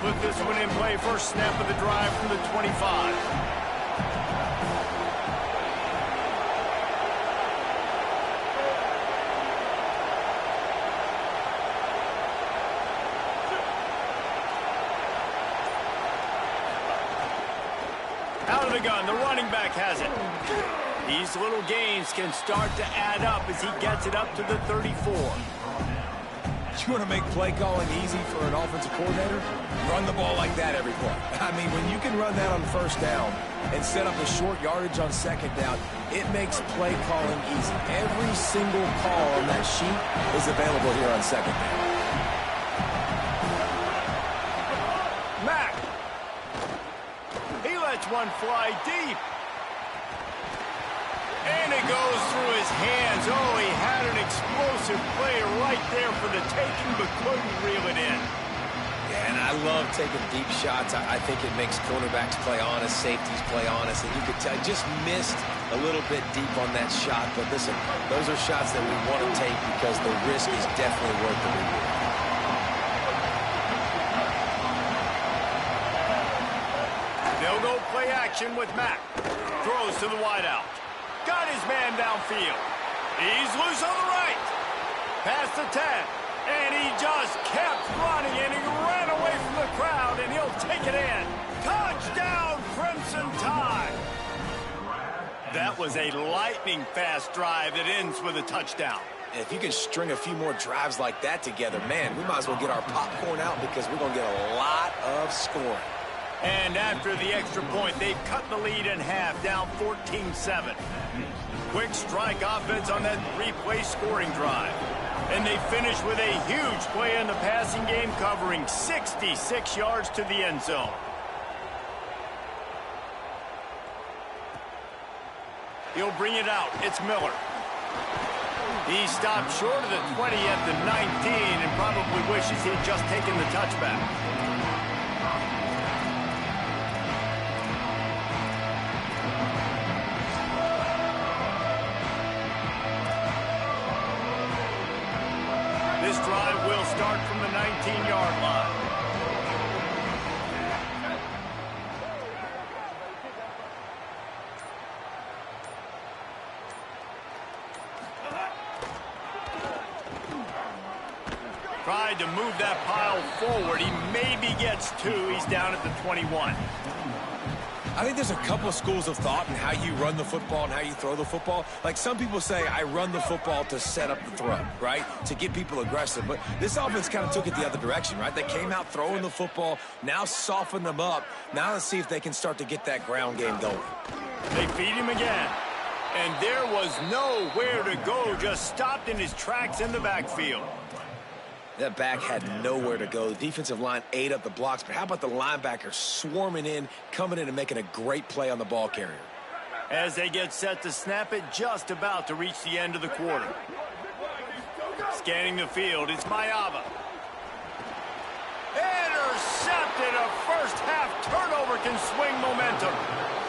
Put this one in play, first snap of the drive from the 25. Out of the gun, the running back has it. These little gains can start to add up as he gets it up to the 34. You want to make play calling easy for an offensive coordinator? Run the ball like that every play. I mean, when you can run that on first down and set up a short yardage on second down, it makes play calling easy. Every single call on that sheet is available here on second down. Mack. He lets one fly deep. And it goes through his hands. Oh, he had an explosive play right there for the taking, but couldn't reel it in. Yeah, and I love taking deep shots. I think it makes cornerbacks play honest, safeties play honest, and you could tell just missed a little bit deep on that shot. But listen, those are shots that we want to take because the risk is definitely worth the reward. They'll go play action with Mack. Throws to the wideout. Got his man downfield. He's loose on the right. Past the 10. And he just kept running, and he ran away from the crowd, and he'll take it in. Touchdown, Crimson Tide. That was a lightning-fast drive that ends with a touchdown. If you can string a few more drives like that together, man, we might as well get our popcorn out because we're going to get a lot of scoring. And after the extra point, they've cut the lead in half, down 14-7. Quick strike offense on that three-play scoring drive. And they finish with a huge play in the passing game, covering 66 yards to the end zone. He'll bring it out. It's Miller. He stopped short of the 20 at the 19 and probably wishes he'd just taken the touchback. This drive will start from the 19-yard line. Tried to move that pile forward. He maybe gets two. He's down at the 21. I think there's a couple schools of thought in how you run the football and how you throw the football. Like some people say, I run the football to set up the throw, right? To get people aggressive. But this offense kind of took it the other direction, right? They came out throwing the football, now soften them up. Now let's see if they can start to get that ground game going. They feed him again. And there was nowhere to go, just stopped in his tracks in the backfield. That back had nowhere to go. The defensive line ate up the blocks, but how about the linebacker swarming in, coming in and making a great play on the ball carrier? As they get set to snap it, just about to reach the end of the quarter. Scanning the field, it's Mayava. Intercepted. A first-half turnover can swing momentum.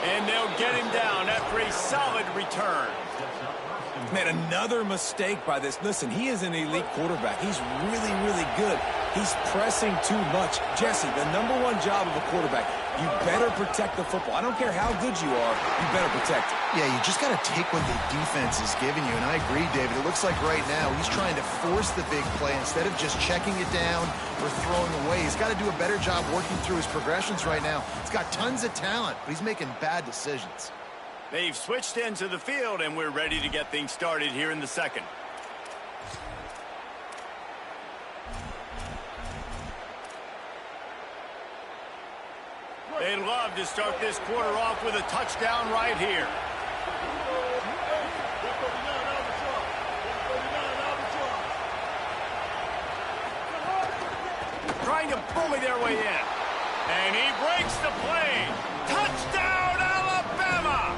And they'll get him down after a solid return. Man, another mistake by this. Listen, he is an elite quarterback. He's really, really good. He's pressing too much. Jesse, the #1 job of a quarterback, you better protect the football. I don't care how good you are, you better protect it. Yeah, you just got to take what the defense is giving you. And I agree, David. It looks like right now he's trying to force the big play instead of just checking it down or throwing away. He's got to do a better job working through his progressions right now. He's got tons of talent, but he's making bad decisions. They've switched into the field, and we're ready to get things started here in the second. They'd love to start this quarter off with a touchdown right here. Trying to bully their way in. And he breaks the play. Touchdown, Alabama!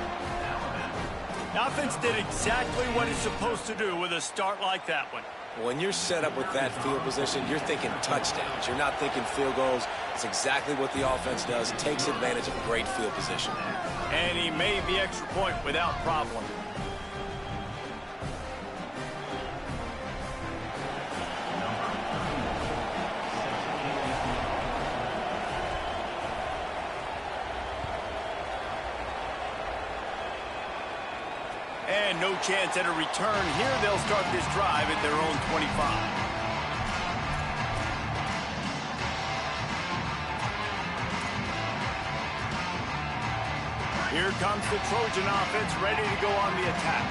Offense did exactly what it's supposed to do with a start like that one. When you're set up with that field position, you're thinking touchdowns. You're not thinking field goals. It's exactly what the offense does. Takes advantage of great field position. And he made the extra point without problem. no chance at a return here. They'll start this drive at their own 25. Here comes the Trojan offense ready to go on the attack.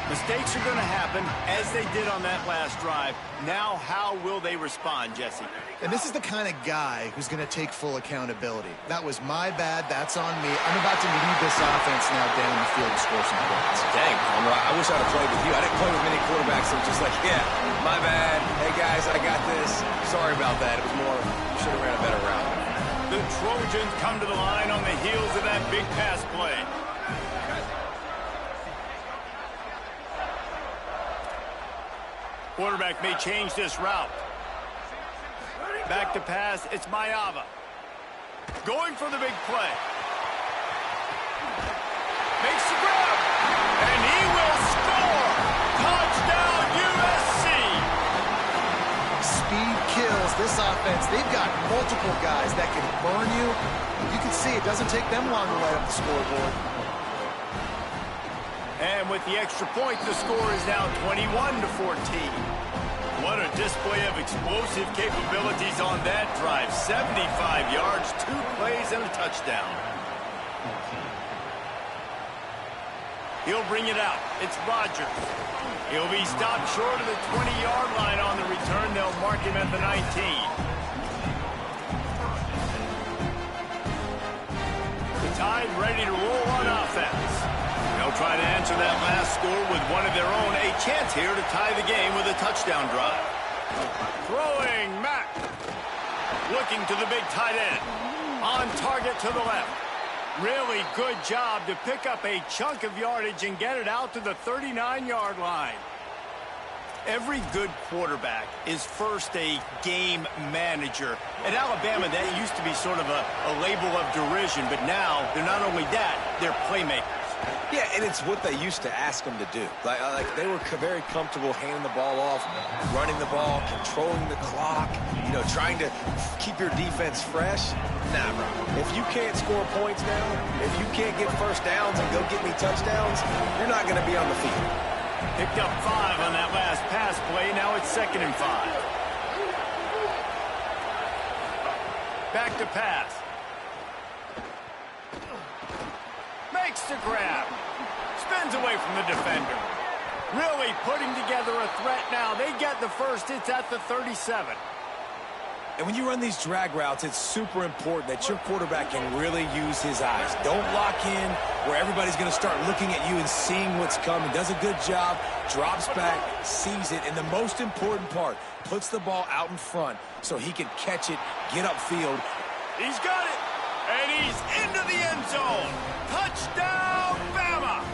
Mistakes are going to happen, as they did on that last drive. Now, how will they respond, Jesse? And this is the kind of guy who's going to take full accountability. That was my bad. That's on me. I'm about to lead this offense now down the field to score some points. Dang, Palmer, I wish I'd have played with you. I didn't play with many quarterbacks that were just like, yeah, my bad. Hey, guys, I got this. Sorry about that. It was more, should have ran a better route. The Trojans come to the line on the heels of that big pass play. Quarterback may change this route. Back to pass, it's Maiava. Going for the big play. Makes the grab. And he will score. Touchdown, USC. Speed kills this offense. They've got multiple guys that can burn you. You can see it doesn't take them long to light up the scoreboard. And with the extra point, the score is now 21-14. What a display of explosive capabilities on that drive. 75 yards, 2 plays, and a touchdown. He'll bring it out. It's Rodgers. He'll be stopped short of the 20-yard line on the return. They'll mark him at the 19. The Tide ready to roll on offense. They'll try to answer that last score with one of their own. A chance here to tie the game with a touchdown drive. Throwing Mack. Looking to the big tight end. On target to the left. Really good job to pick up a chunk of yardage and get it out to the 39-yard line. Every good quarterback is first a game manager. At Alabama, that used to be sort of a label of derision, but now they're not only that, they're playmakers. Yeah, and it's what they used to ask them to do. Like they were very comfortable handing the ball off, running the ball, controlling the clock, trying to keep your defense fresh. Nah, bro. If you can't score points now, if you can't get first downs and go get me touchdowns, you're not going to be on the field. Picked up 5 on that last pass play. Now it's 2nd and 5. Back to pass. Makes the grab. Spins away from the defender. Really putting together a threat now. They get the first. It's at the 37. And when you run these drag routes, it's super important that your quarterback can really use his eyes. Don't lock in where everybody's going to start looking at you and seeing what's coming. Does a good job, drops back, sees it, and the most important part, puts the ball out in front so he can catch it, get upfield. He's got it, and he's into the end zone. Touchdown, Bama!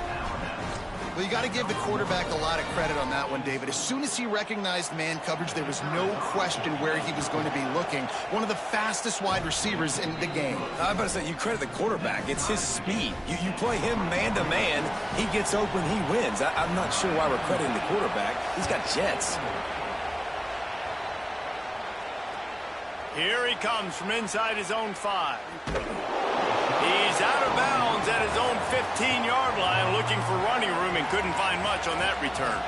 Well, you got to give the quarterback a lot of credit on that one, David. As soon as he recognized man coverage, there was no question where he was going to be looking. One of the fastest wide receivers in the game. I was about to say, you credit the quarterback. It's his speed. You play him man-to-man, he gets open, he wins. I'm not sure why we're crediting the quarterback. He's got jets. Here he comes from inside his own 5. He's out of bounds at his own 15-yard line, looking for running room and couldn't find much on that return.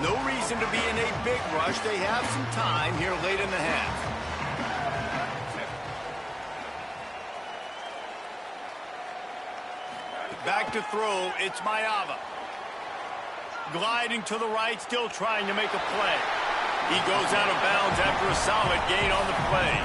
No reason to be in a big rush. They have some time here late in the half. Back to throw, it's Maiava. Gliding to the right, still trying to make a play. He goes out of bounds after a solid gain on the play.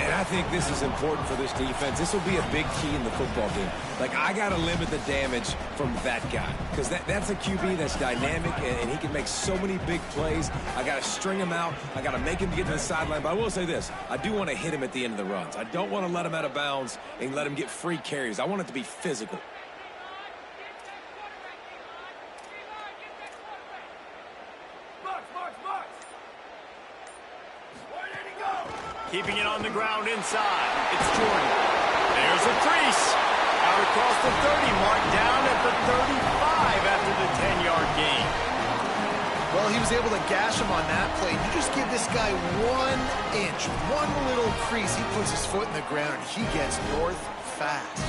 And I think this is important for this defense. This will be a big key in the football game. Like, I got to limit the damage from that guy. Because that's a QB that's dynamic, and he can make so many big plays. I got to string him out. I got to make him get to the sideline. But I will say this. I do want to hit him at the end of the runs. I don't want to let him out of bounds and let him get free carries. I want it to be physical. Keeping it on the ground inside. It's Jordan. There's a crease. Out across the 30 mark, down at the 35 after the 10-yard gain. Well, he was able to gash him on that play. You just give this guy 1 inch, one little crease. He puts his foot in the ground, and he gets north fast.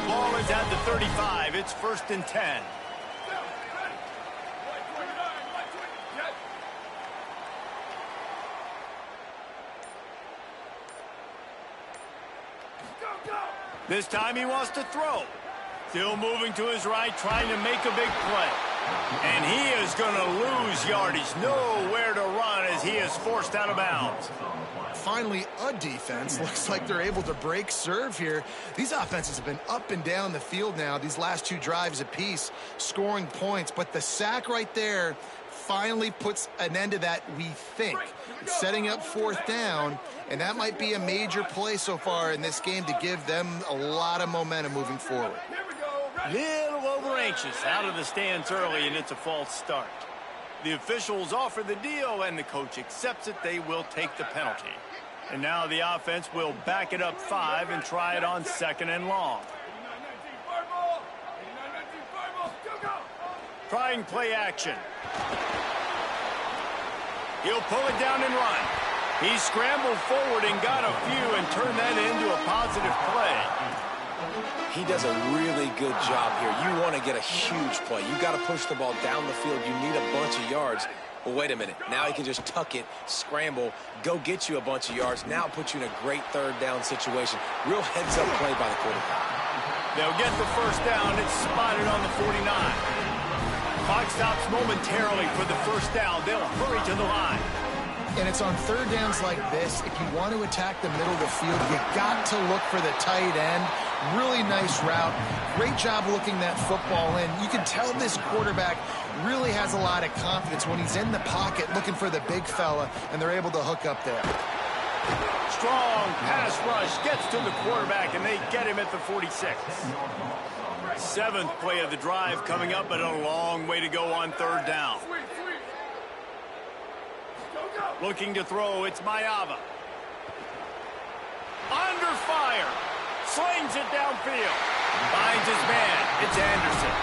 Ball is at the 35. It's 1st and 10. This time he wants to throw. Still moving to his right, trying to make a big play. And he is going to lose yardage. Nowhere to run as he is forced out of bounds. Finally, a defense. Looks like they're able to break serve here. These offenses have been up and down the field now, these last 2 drives apiece, scoring points. But the sack right there finally puts an end to that, we think. It's setting up 4th down, and that might be a major play so far in this game to give them a lot of momentum moving forward. Little over-anxious out of the stands early, and it's a false start. The officials offer the deal, and the coach accepts it. They will take the penalty. And now the offense will back it up 5 and try it on 2nd and long. Trying play action. He'll pull it down and run. He scrambled forward and got a few and turned that into a positive play. He does a really good job here. You want to get a huge play. You got to push the ball down the field. You need a bunch of yards. Well, wait a minute. Now he can just tuck it, scramble, go get you a bunch of yards. Now put you in a great 3rd down situation. Real heads-up play by the quarterback. They'll get the 1st down. It's spotted on the 49. Clock stops momentarily for the 1st down. They'll hurry to the line. And it's on 3rd downs like this. If you want to attack the middle of the field, you got to look for the tight end. Really nice route. Great job looking that football in. You can tell this quarterback really has a lot of confidence when he's in the pocket looking for the big fella, and they're able to hook up there. Strong pass rush gets to the quarterback, and they get him at the 46. 7th play of the drive coming up, but a long way to go on 3rd down. Looking to throw, it's Mayava. Under fire. Slings it downfield. Finds his man. It's Anderson.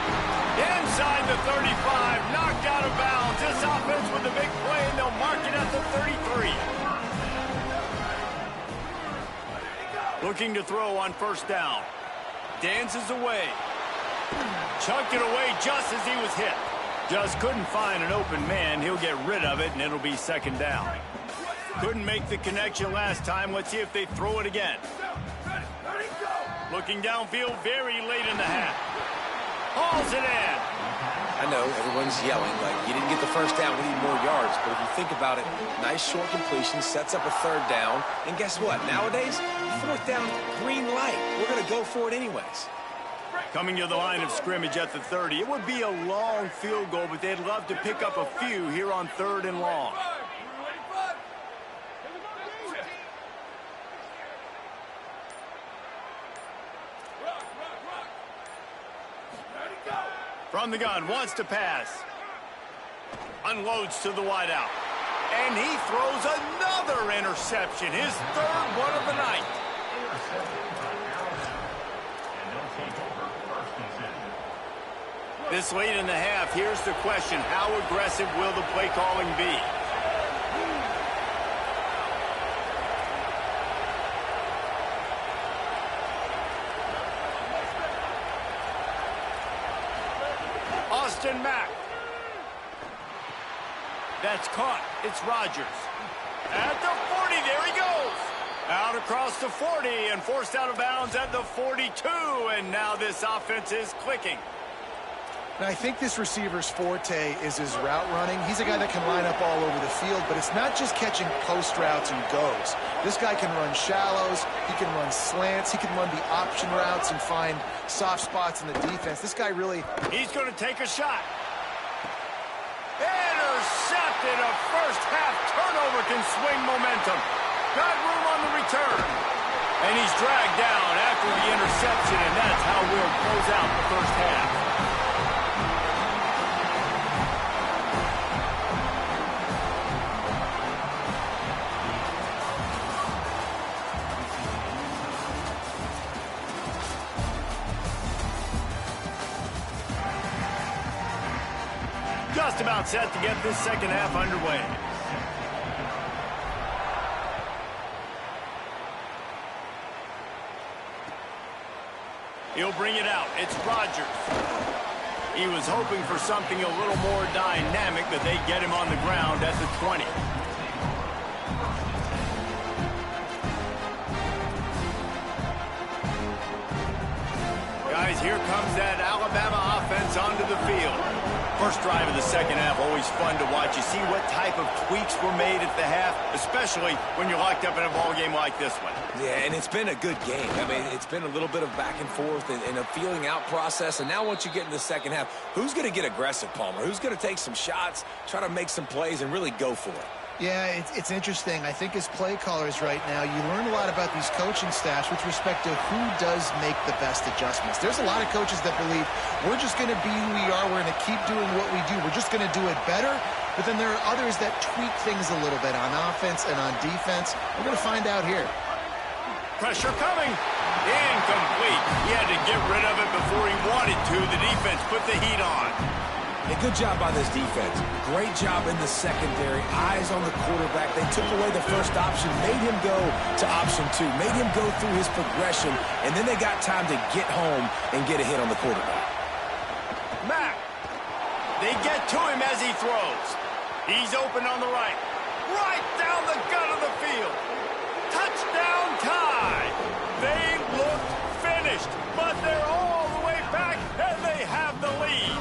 Inside the 35. Knocked out of bounds. This offense with a big play, and they'll mark it at the 33. Looking to throw on 1st down. Dances away. Chucked it away just as he was hit. Just couldn't find an open man. He'll get rid of it, and it'll be 2nd down. Couldn't make the connection last time. Let's see if they throw it again. Looking downfield very late in the half. Hauls it in. I know everyone's yelling like, you didn't get the 1st down, we need more yards. But if you think about it, nice short completion, sets up a 3rd down. And guess what? Nowadays, 4th down, green light. We're going to go for it anyways. Coming to the line of scrimmage at the 30. It would be a long field goal, but they'd love to pick up a few here on 3rd and long. From the gun, wants to pass. Unloads to the wideout. And he throws another interception, his 3rd one of the night. This late in the half, here's the question. How aggressive will the play calling be? Austin Mack. That's caught. It's Rodgers. At the 40, there he goes. Out across the 40 and forced out of bounds at the 42. And now this offense is clicking. And I think this receiver's forte is his route running. He's a guy that can line up all over the field, but it's not just catching post routes and goes. This guy can run shallows, he can run slants, he can run the option routes and find soft spots in the defense. This guy really... He's going to take a shot. Intercepted. A first half turnover can swing momentum. Got room on the return. And he's dragged down after the interception, and that's how we'll close out the first half. just about set to get this second half underway. He'll bring it out. It's Rodgers. He was hoping for something a little more dynamic, but they get him on the ground at the 20. Guys, here comes that Alabama offense onto the field. First drive of the second half, always fun to watch. You see what type of tweaks were made at the half, especially when you're locked up in a ball game like this one. Yeah, and it's been a good game. I mean, it's been a little bit of back and forth and a feeling out process. And now once you get in the second half, who's going to get aggressive, Palmer? Who's going to take some shots, try to make some plays, and really go for it? Yeah, it's interesting. I think as play callers right now, you learn a lot about these coaching staffs with respect to who does make the best adjustments. There's a lot of coaches that believe we're just going to be who we are. We're going to keep doing what we do. We're just going to do it better. But then there are others that tweak things a little bit on offense and on defense. We're going to find out here. Pressure coming. Incomplete. He had to get rid of it before he wanted to. The defense put the heat on. A good job by this defense. Great job in the secondary. Eyes on the quarterback. They took away the first option, made him go to option 2, made him go through his progression, and then they got time to get home and get a hit on the quarterback. Mack. They get to him as he throws. He's open on the right. Right down the gut of the field. Touchdown tie. They looked finished, but they're all the way back, and they have the lead.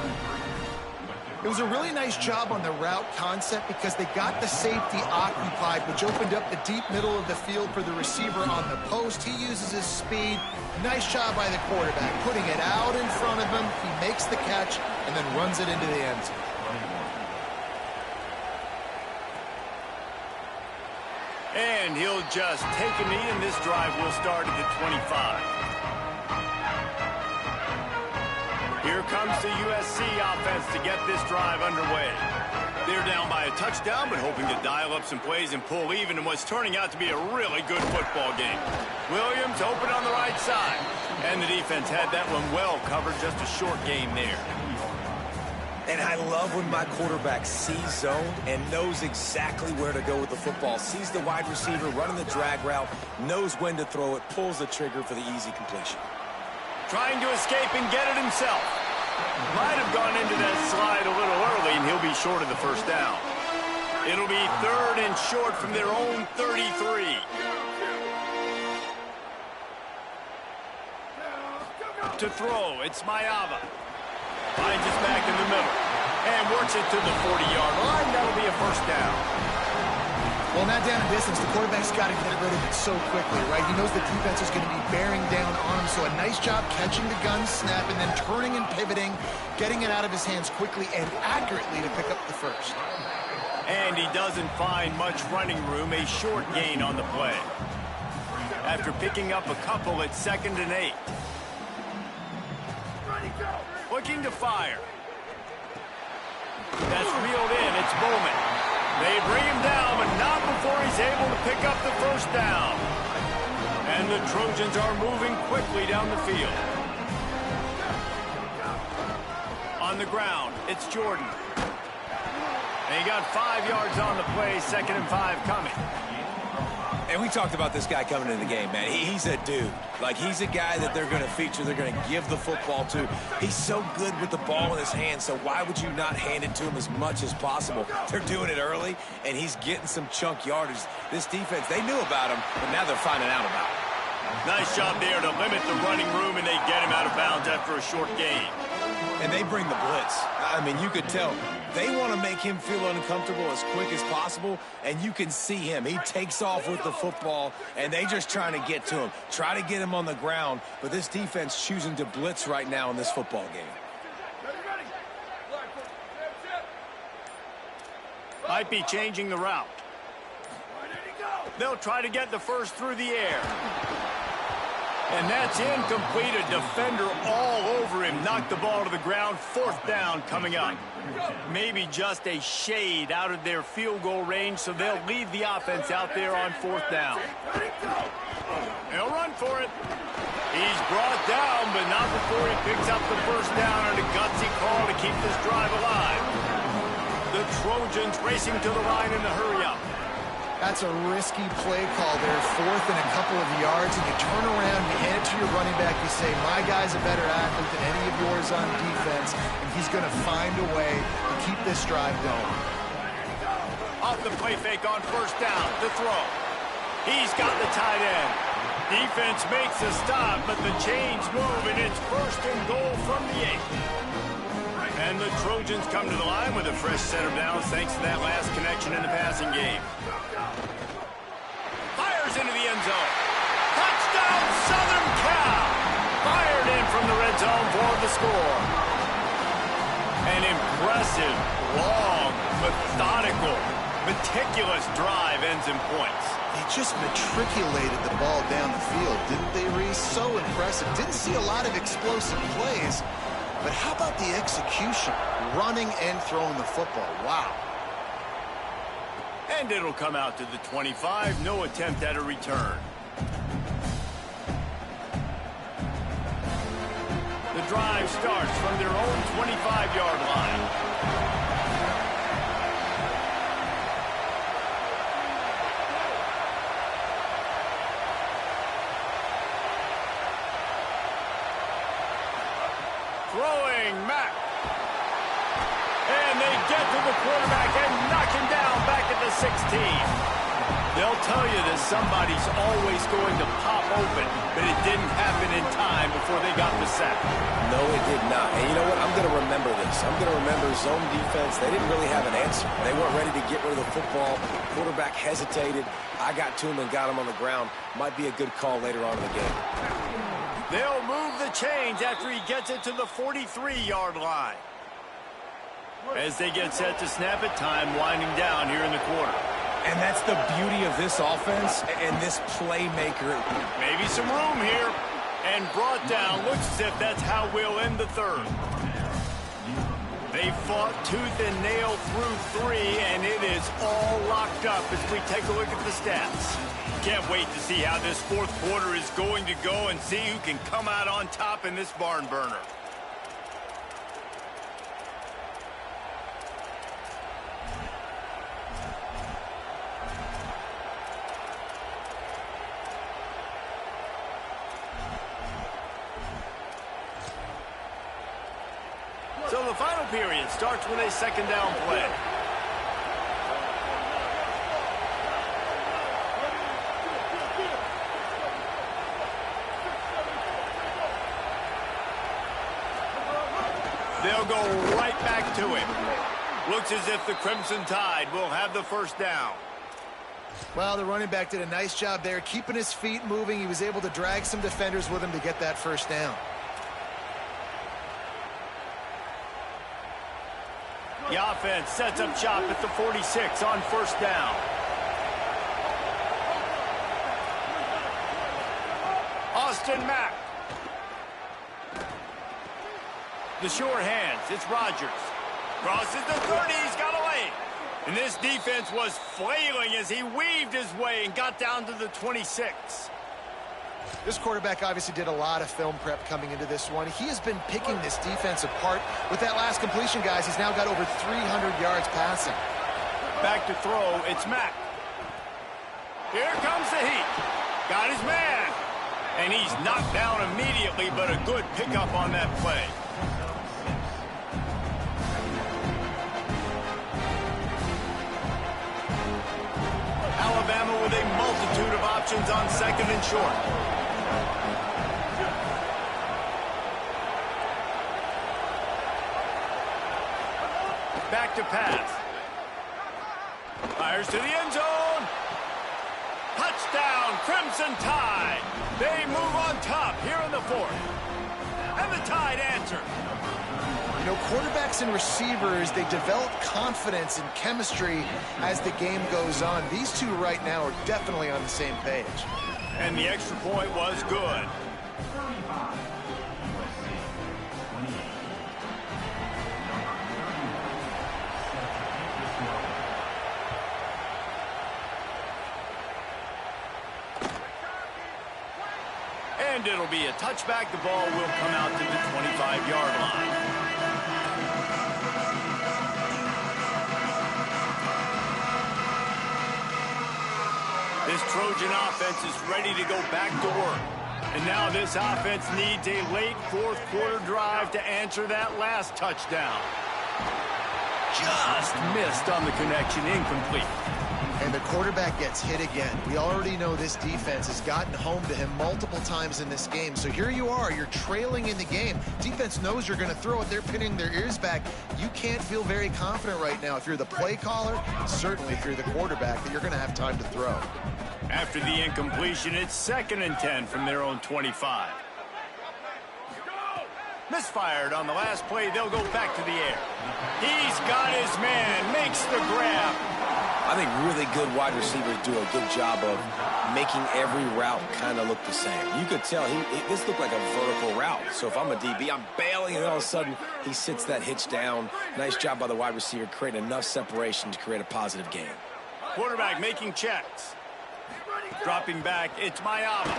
It was a really nice job on the route concept because they got the safety occupied, which opened up the deep middle of the field for the receiver on the post. He uses his speed. Nice job by the quarterback, putting it out in front of him. He makes the catch and then runs it into the end zone. And he'll just take a knee, and this drive will start at the 25. Here comes the USC offense to get this drive underway. They're down by a touchdown, but hoping to dial up some plays and pull even in what's turning out to be a really good football game. Williams open on the right side, and the defense had that one well covered. Just a short game there. And I love when my quarterback sees zone and knows exactly where to go with the football. Sees the wide receiver running the drag route, knows when to throw it, pulls the trigger for the easy completion. Trying to escape and get it himself. Might have gone into that slide a little early, and he'll be short of the first down. It'll be 3rd and short from their own 33. To throw, it's Mayava. Finds his back in the middle and works it to the 40-yard line. That'll be a first down. Well, not down in distance. The quarterback's got to get rid of it so quickly, right? He knows the defense is going to be bearing down on him, so a nice job catching the gun snap and then turning and pivoting, getting it out of his hands quickly and accurately to pick up the first. And he doesn't find much running room, a short gain on the play. After picking up a couple at 2nd and 8. Looking to fire. That's reeled in. It's Bowman. They bring him down, but not before he's able to pick up the first down. And the Trojans are moving quickly down the field. On the ground, it's Jordan. And he got 5 yards on the play, 2nd and 5 coming. And we talked about this guy coming into the game, man. He's a dude. Like, he's a guy that they're going to feature, they're going to give the football to. He's so good with the ball in his hands, so why would you not hand it to him as much as possible? They're doing it early, and he's getting some chunk yardage. This defense, they knew about him, but now they're finding out about him. Nice job there to limit the running room, and they get him out of bounds after a short gain. And they bring the blitz. I mean, you could tell. They want to make him feel uncomfortable as quick as possible, and you can see him. He takes off with the football, and they just trying to get to him, try to get him on the ground, but this defense choosing to blitz right now in this football game. Might be changing the route. They'll try to get the first through the air. And that's incomplete. A defender all over him. Knocked the ball to the ground. 4th down coming up. Maybe just a shade out of their field goal range, so they'll leave the offense out there on 4th down. They'll run for it. He's brought down, but not before he picks up the first down, and a gutsy call to keep this drive alive. The Trojans racing to the line in a hurry-up. That's a risky play call there, 4th and a couple of yards, and you turn around, you hand it to your running back, you say, my guy's a better athlete than any of yours on defense, and he's going to find a way to keep this drive going. Off the play fake on first down, the throw. He's got the tight end. Defense makes a stop, but the chains move, and it's 1st and goal from the 8. And the Trojans come to the line with a fresh set of downs thanks to that last connection in the passing game. Fires into the end zone. Touchdown, Southern Cal! Fired in from the red zone for the score. An impressive, long, methodical, meticulous drive ends in points. They just matriculated the ball down the field, didn't they, Reese? So impressive. Didn't see a lot of explosive plays, but how about the execution? Running and throwing the football. Wow. And it'll come out to the 25. No attempt at a return. The drive starts from their own 25-yard line. Throwing Mack. And they get to the quarterback and knock him down back at the 16. They'll tell you that somebody's always going to pop open, but it didn't happen in time before they got the sack. No, it did not. And you know what? I'm going to remember this. I'm going to remember zone defense. They didn't really have an answer. They weren't ready to get rid of the football. Quarterback hesitated. I got to him and got him on the ground. Might be a good call later on in the game. They'll move the chains after he gets it to the 43-yard line. As they get set to snap it, time winding down here in the quarter. And that's the beauty of this offense and this playmaker. Maybe some room here. And brought down. Looks as if that's how we'll end the third. They fought tooth and nail through 3, and it is all locked up as we take a look at the stats. Can't wait to see how this 4th quarter is going to go and see who can come out on top in this barn burner. So the final period starts with a 2nd down play. They'll go right back to him. Looks as if the Crimson Tide will have the 1st down. Well, the running back did a nice job there, keeping his feet moving. He was able to drag some defenders with him to get that 1st down. The offense sets up shop at the 46 on 1st down. Austin Mack. The short hands, it's Rodgers. Crosses the 30, he's got a lane. And this defense was flailing as he weaved his way and got down to the 26. This quarterback obviously did a lot of film prep coming into this one. He has been picking this defense apart. With that last completion, guys, he's now got over 300 yards passing. Back to throw, it's Mack. Here comes the heat. Got his man. And he's knocked down immediately, but a good pickup on that play. Alabama with a multitude of options on 2nd and short. Back to pass. Fires to the end zone. Touchdown, Crimson Tide. They move on top here in the 4th. And the Tide answer. You know, quarterbacks and receivers, they develop confidence and chemistry as the game goes on. These two right now are definitely on the same page. And the extra point was good. And it'll be a touchback. The ball will come out to the 25-yard line. This Trojan offense is ready to go back to work. And now this offense needs a late fourth quarter drive to answer that last touchdown. Just missed on the connection, incomplete. And the quarterback gets hit again. We already know this defense has gotten home to him multiple times in this game. So here you are, you're trailing in the game. Defense knows you're going to throw it. They're pinning their ears back. You can't feel very confident right now if you're the play caller, and certainly if you're the quarterback, that you're going to have time to throw. After the incompletion, it's 2nd and 10 from their own 25. Misfired on the last play. They'll go back to the air. He's got his man, makes the grab. I think really good wide receivers do a good job of making every route kind of look the same. You could tell this looked like a vertical route. So if I'm a DB, I'm bailing, and all of a sudden he sits that hitch down. Nice job by the wide receiver, creating enough separation to create a positive game. Quarterback making checks. Dropping back, it's Mayama.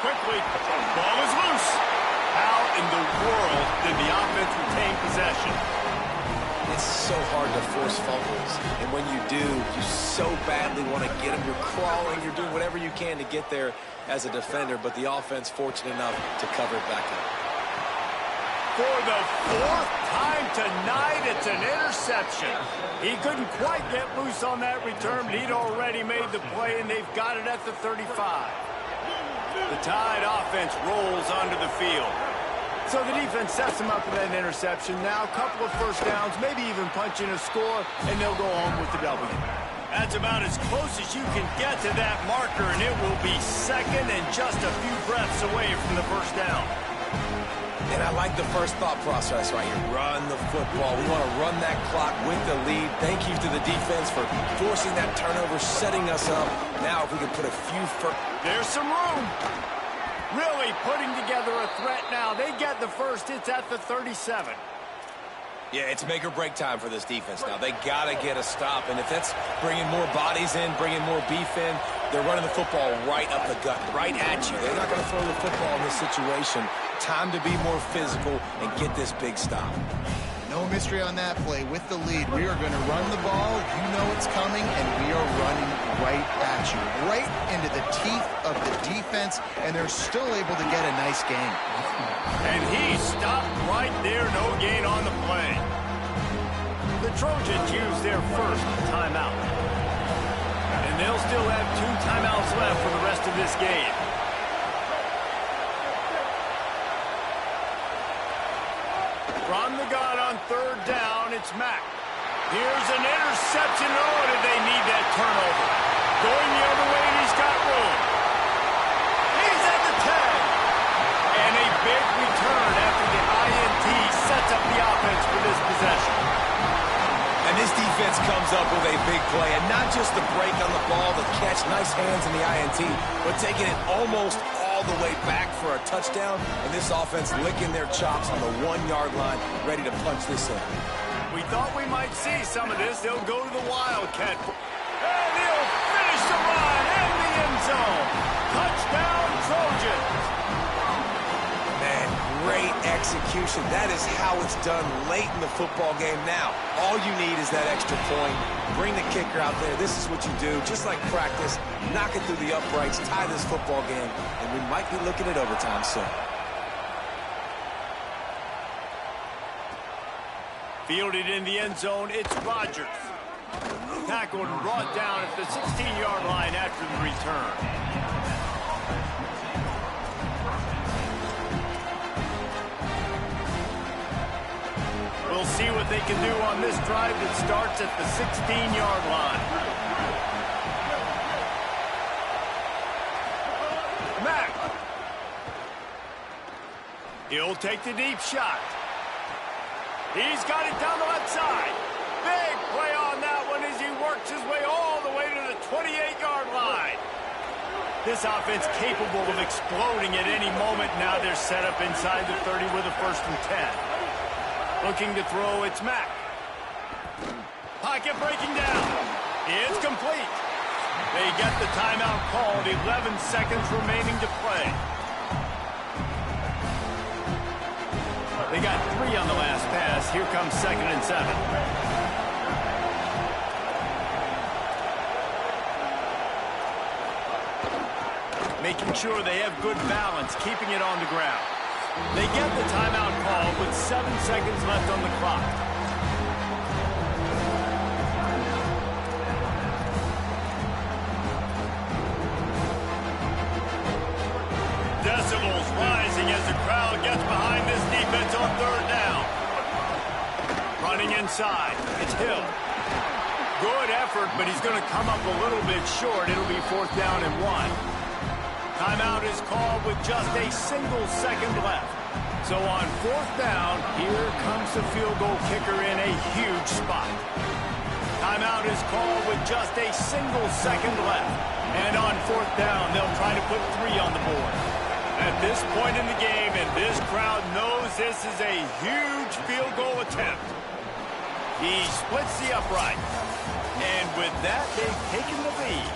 Quickly, ball is loose. How in the world did the offense retain possession? It's so hard to force fumbles, and when you do, you so badly want to get them. You're crawling, you're doing whatever you can to get there as a defender, but the offense fortunate enough to cover it back up. For the 4th time tonight, it's an interception. He couldn't quite get loose on that return, but he'd already made the play, and they've got it at the 35. The Tide offense rolls onto the field. So the defense sets them up for that interception. Now a couple of first downs, maybe even punching a score, and they'll go home with the W. That's about as close as you can get to that marker, and it will be 2nd and just a few breaths away from the first down. And I like the first thought process right here. Run the football. We want to run that clock with the lead. Thank you to the defense for forcing that turnover, setting us up. Now if we can put a few first... There's some room. Really putting together a threat now. They get the first. It's at the 37. Yeah, it's make or break time for this defense now. They got to get a stop, and if that's bringing more bodies in, bringing more beef in, they're running the football right up the gut, right at you. They're not going to throw the football in this situation. Time to be more physical and get this big stop. No mystery on that play. With the lead, we are going to run the ball. You know it's coming, and we are running right at you, right into the teeth of the defense, and they're still able to get a nice gain. And he stopped right there, no gain on the play. The Trojans use their first timeout. And they'll still have 2 timeouts left for the rest of this game. From the gun on 3rd down, it's Mack. Here's an interception. Oh, did they need that turnover? Going the other way, and he's got room. He's at the 10. And a big return after the INT sets up the offense for this possession. And this defense comes up with a big play, and not just the break on the ball, the catch, nice hands in the INT, but taking it almost all the way back for a touchdown, and this offense licking their chops on the 1-yard line, ready to punch this in. We thought we might see some of this. They'll go to the Wildcat. And he'll finish the run in the end zone. Touchdown, Trojans. Man, great execution. That is how it's done late in the football game. Now, all you need is that extra point. Bring the kicker out there. This is what you do. Just like practice, knock it through the uprights, tie this football game, and we might be looking at overtime soon. Fielded in the end zone, it's Rodgers. Tackled and brought down at the 16-yard line after the return. We'll see what they can do on this drive that starts at the 16-yard line. Mack. He'll take the deep shot. He's got it down the left side. Big play on that one as he works his way all the way to the 28-yard line. This offense capable of exploding at any moment. Now they're set up inside the 30 with a 1st and 10. Looking to throw, it's Mack. Pocket breaking down. It's complete. They get the timeout called. 11 seconds remaining to play. They got 3 on the last pass. Here comes 2nd and 7. making sure they have good balance, keeping it on the ground. They get the timeout call with 7 seconds left on the clock. Decibels rising as the crowd gets behind this defense on 3rd down. Running inside, it's Hill. Good effort, but he's going to come up a little bit short. It'll be 4th down and 1. Timeout is called with just a single second left. So on 4th down, here comes the field goal kicker in a huge spot. Timeout is called with just a single second left. And on 4th down, they'll try to put 3 on the board. At this point in the game, and this crowd knows this is a huge field goal attempt. He splits the upright. And with that, they've taken the lead.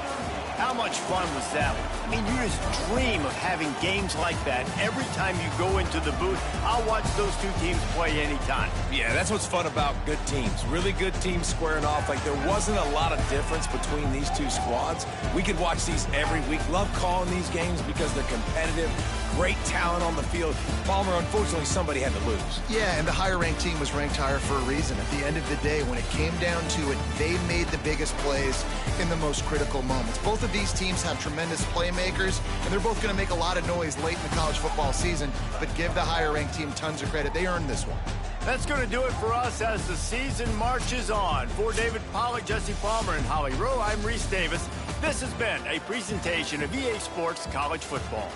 How much fun was that? I mean, you just dream of having games like that every time you go into the booth. I'll watch those two teams play anytime. Yeah, that's what's fun about good teams. Really good teams squaring off. Like, there wasn't a lot of difference between these two squads. We could watch these every week. Love calling these games because they're competitive. Great talent on the field. Palmer, unfortunately, somebody had to lose. Yeah, and the higher-ranked team was ranked higher for a reason. At the end of the day, when it came down to it, they made the biggest plays in the most critical moments. Both of these teams have tremendous playmakers, and they're both going to make a lot of noise late in the college football season, but give the higher-ranked team tons of credit. They earned this one. That's going to do it for us as the season marches on. For David Pollack, Jesse Palmer, and Holly Rowe, I'm Reese Davis. This has been a presentation of EA Sports College Football.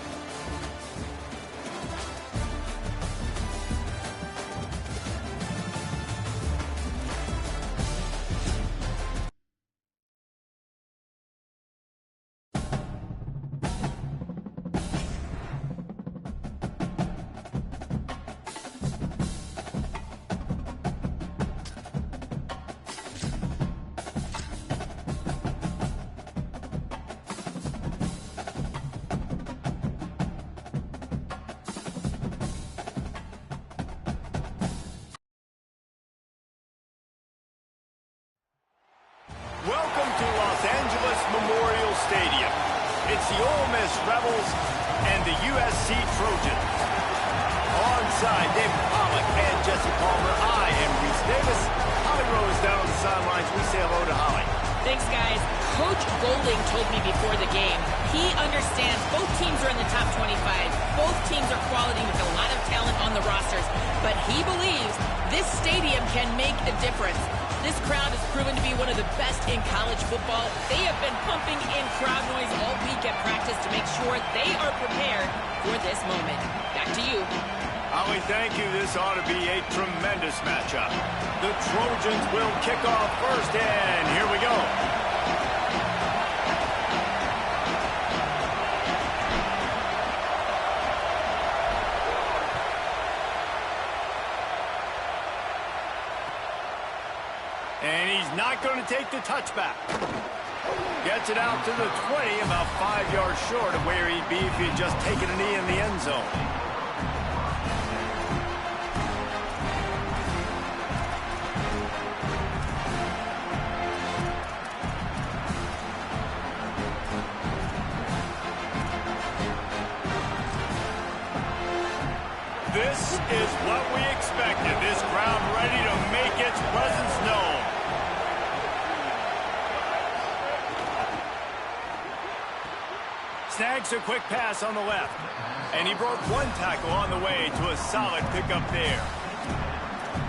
Welcome to Los Angeles Memorial Stadium. It's the Ole Miss Rebels and the USC Trojans. Alongside David Pollack and Jesse Palmer, I am Reese Davis. Holly Rowe is down on the sidelines. We say hello to Holly. Thanks, guys. Coach Golding told me before the game, he understands both teams are in the top 25. Both teams are quality with a lot of talent on the rosters. But he believes this stadium can make a difference. This crowd has proven to be one of the best in college football. They have been pumping in crowd noise all week at practice to make sure they are prepared for this moment. Back to you. Holly, thank you. This ought to be a tremendous matchup. The Trojans will kick off first, and here we go. And he's not going to take the touchback. Gets it out to the 20, about 5 yards short of where he'd be if he'd just taken a knee in the end zone. This is what we expected. This crowd ready to make its presence known. Snags a quick pass on the left. And he broke one tackle on the way to a solid pickup there.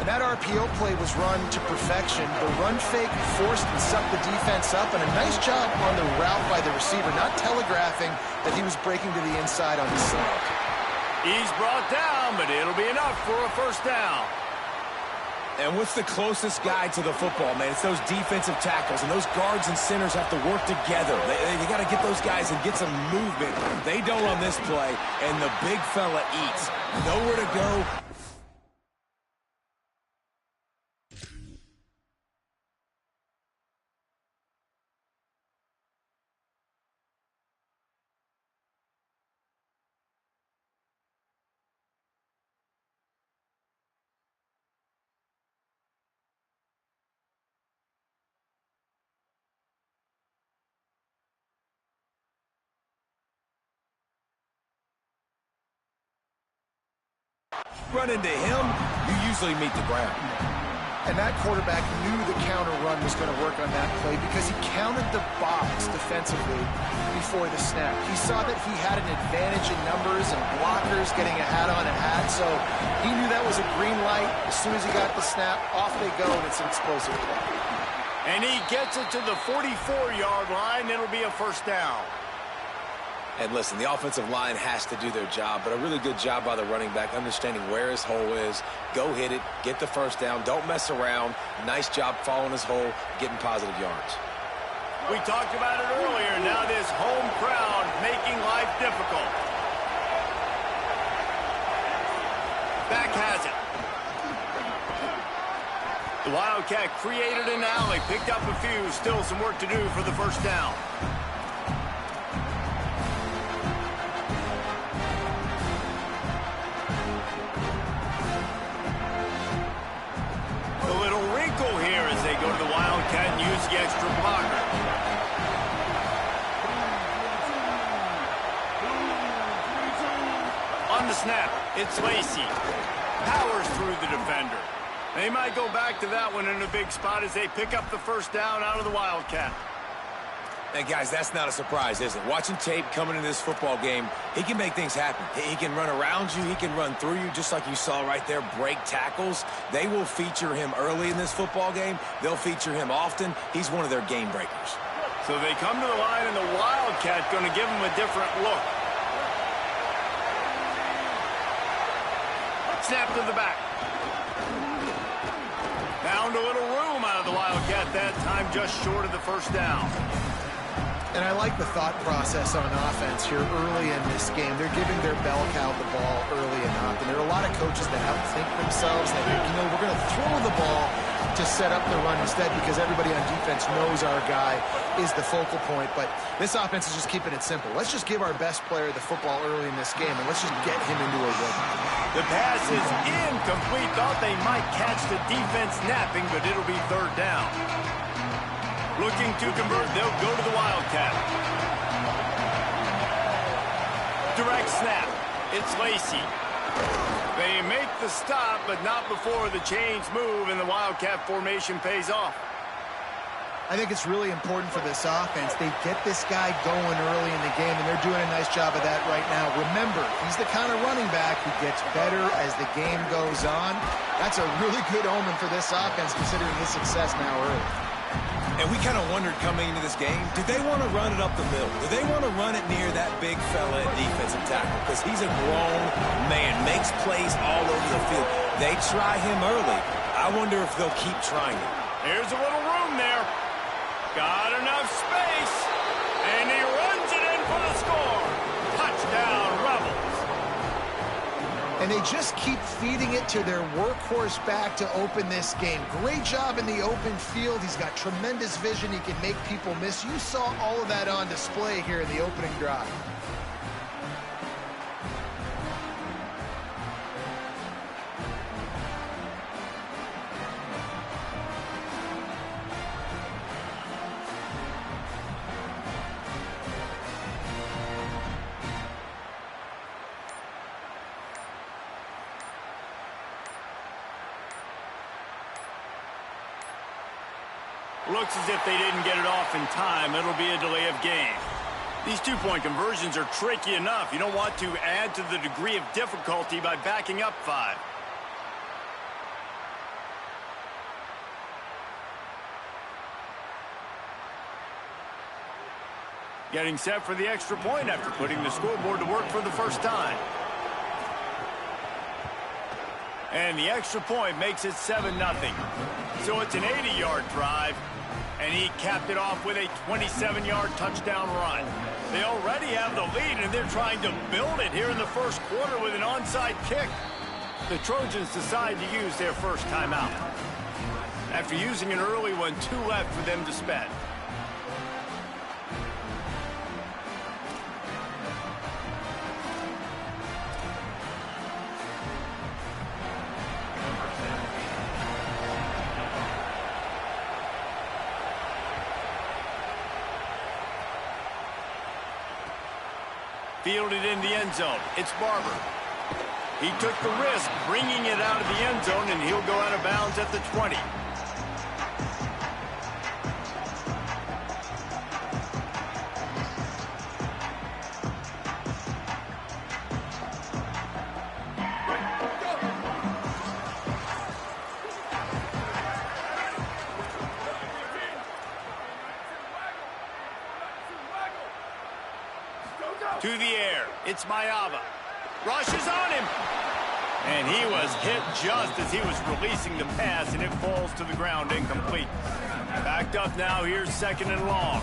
And that RPO play was run to perfection. The run fake forced and sucked the defense up, and a nice job on the route by the receiver, not telegraphing that he was breaking to the inside on the slant. He's brought down, but it'll be enough for a first down. And what's the closest guy to the football, man? It's those defensive tackles, and those guards and centers have to work together. They got to get those guys and get some movement. They don't on this play, and the big fella eats. Nowhere to go. run into him, you usually meet the ground. And that quarterback knew the counter run was going to work on that play because he counted the box defensively before the snap. He saw that he had an advantage in numbers and blockers getting a hat on a hat, so he knew that was a green light. As soon as he got the snap, off they go, and it's an explosive play. And he gets it to the 44-yard line. It'll be a first down. And listen, the offensive line has to do their job, but a really good job by the running back understanding where his hole is. Go hit it, get the first down, don't mess around. Nice job following his hole, getting positive yards. We talked about it earlier. Now this home crowd making life difficult. Back has it. The Wildcat created an alley, picked up a few, still some work to do for the first down. A little wrinkle here as they go to the Wildcat and use the extra blocker. On the snap, it's Lacy. Powers through the defender. They might go back to that one in a big spot as they pick up the first down out of the Wildcat. And guys, that's not a surprise, is it? Watching tape coming into this football game, he can make things happen. He can run around you, he can run through you, just like you saw right there, break tackles. They will feature him early in this football game. They'll feature him often. He's one of their game breakers. So they come to the line, and the Wildcat going to give him a different look. Snap to the back. Found a little room out of the Wildcat that time, just short of the first down. And I like the thought process on offense here early in this game. They're giving their bell cow the ball early and often. There are a lot of coaches that outthink themselves. They think, you know, we're going to throw the ball to set up the run instead because everybody on defense knows our guy is the focal point. But this offense is just keeping it simple. Let's just give our best player the football early in this game, and let's just get him into a rhythm. The pass is incomplete. Thought they might catch the defense napping, but it'll be third down. Looking to convert, they'll go to the Wildcat. Direct snap. It's Lacy. They make the stop, but not before the chains move and the Wildcat formation pays off. I think it's really important for this offense. They get this guy going early in the game, and they're doing a nice job of that right now. Remember, he's the kind of running back who gets better as the game goes on. That's a really good omen for this offense, considering his success now early. And we kind of wondered coming into this game, did they want to run it up the middle? Do they want to run it near that big fella at defensive tackle? Because he's a grown man, makes plays all over the field. They try him early. I wonder if they'll keep trying it. Here's a little room there. Got enough space. And he runs it in for the score. Touchdown, Rebels. And they just keep feeding it to their workhorse back to open this game. Great job in the open field. He's got tremendous vision. He can make people miss. You saw all of that on display here in the opening drive. Looks as if they didn't get it off in time. It'll be a delay of game. These two-point conversions are tricky enough. You don't want to add to the degree of difficulty by backing up 5. Getting set for the extra point after putting the scoreboard to work for the first time. And the extra point makes it 7-0. So it's an 80-yard drive. And he capped it off with a 27-yard touchdown run. They already have the lead, and they're trying to build it here in the first quarter with an onside kick. The Trojans decide to use their first timeout. After using an early one, 2 left for them to spend. Fielded in the end zone. It's Barber. He took the risk bringing it out of the end zone, and he'll go out of bounds at the 20. To the air, it's Mayava. Rushes on him. And he was hit just as he was releasing the pass, and it falls to the ground incomplete. Backed up now, here's 2nd and long.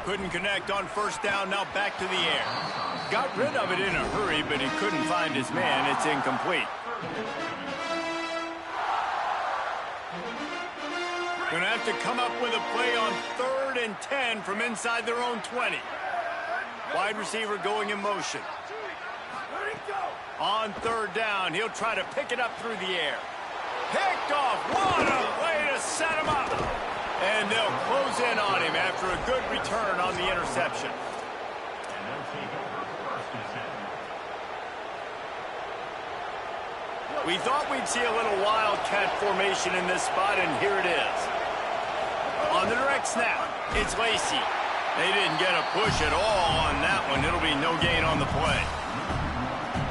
Couldn't connect on first down, now back to the air. Got rid of it in a hurry, but he couldn't find his man. It's incomplete. Gonna have to come up with a play on 3rd and 10 from inside their own 20. Wide receiver going in motion. On 3rd down, he'll try to pick it up through the air. Picked off. What a way to set him up. And they'll close in on him after a good return on the interception. We thought we'd see a little wildcat formation in this spot, and here it is. On the direct snap, it's Lacy. They didn't get a push at all on that one. It'll be no gain on the play.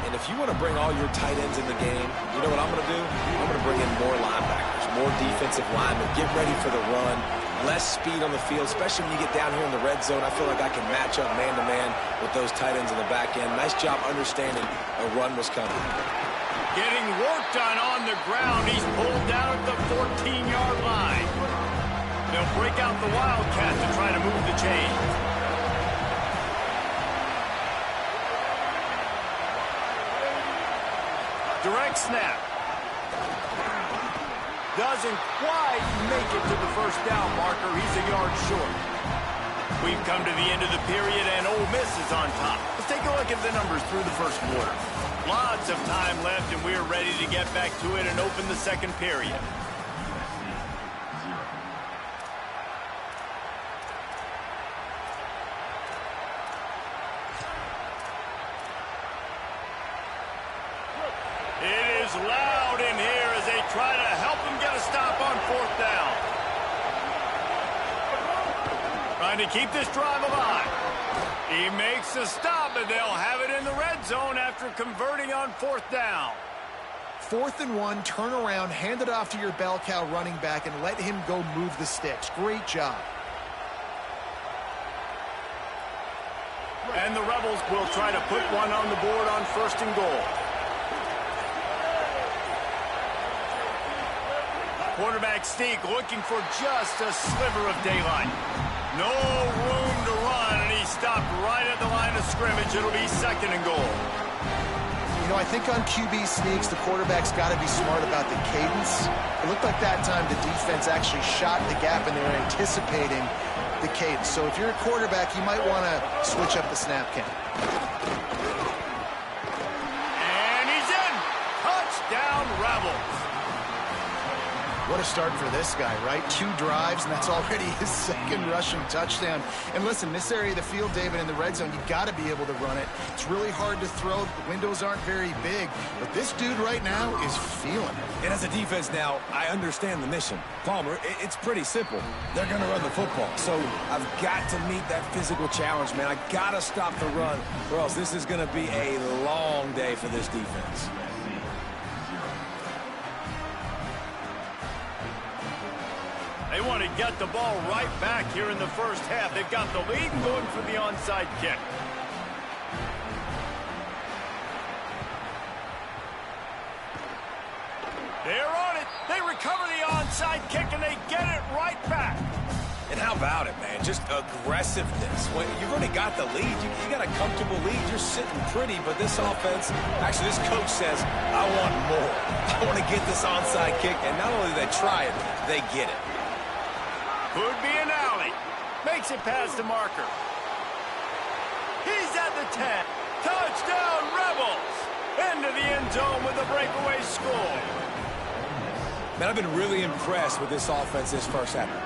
And if you want to bring all your tight ends in the game, you know what I'm going to do? I'm going to bring in more linebackers, more defensive linemen, get ready for the run, less speed on the field, especially when you get down here in the red zone. I feel like I can match up man-to-man with those tight ends in the back end. Nice job understanding a run was coming. Getting work done on the ground. He's pulled down at the 14-yard line. They'll break out the Wildcat to try to move the chains. Direct snap. Doesn't quite make it to the first down marker. He's a yard short. We've come to the end of the period, and Ole Miss is on top. Let's take a look at the numbers through the first quarter. Lots of time left, and we're ready to get back to it and open the second period. It is loud in here as they try to help him get a stop on 4th down. Trying to keep this drive alive. He makes the stop, and they'll have it in the red zone after converting on 4th down. 4th and 1, turn around, hand it off to your bell cow running back, and let him go move the sticks. Great job. And the Rebels will try to put one on the board on 1st and goal. Quarterback Sneak looking for just a sliver of daylight. No room to run, and he stopped right at the line of scrimmage. It'll be 2nd and goal. You know, I think on QB sneaks, the quarterback's got to be smart about the cadence. It looked like that time the defense actually shot the gap, and they were anticipating the cadence. So if you're a quarterback, you might want to switch up the snap count. And he's in. Touchdown, Rebels. What a start for this guy, right? 2 drives, and that's already his 2nd rushing touchdown. And listen, this area of the field, David, in the red zone, you've got to be able to run it. It's really hard to throw. The windows aren't very big. But this dude right now is feeling it. And as a defense now, I understand the mission. Palmer, it's pretty simple. They're going to run the football. So I've got to meet that physical challenge, man. I got to stop the run, or else this is going to be a long day for this defense. They want to get the ball right back here in the first half. They've got the lead and going for the onside kick. They're on it. They recover the onside kick, and they get it right back. And how about it, man? Just aggressiveness. When you've already got the lead, you got a comfortable lead. You're sitting pretty, but this offense, actually this coach says, I want more. I want to get this onside kick, and not only do they try it, they get it. Could be an alley. Makes it past the marker. He's at the 10. Touchdown, Rebels. Into the end zone with a breakaway score. Man, I've been really impressed with this offense this first half.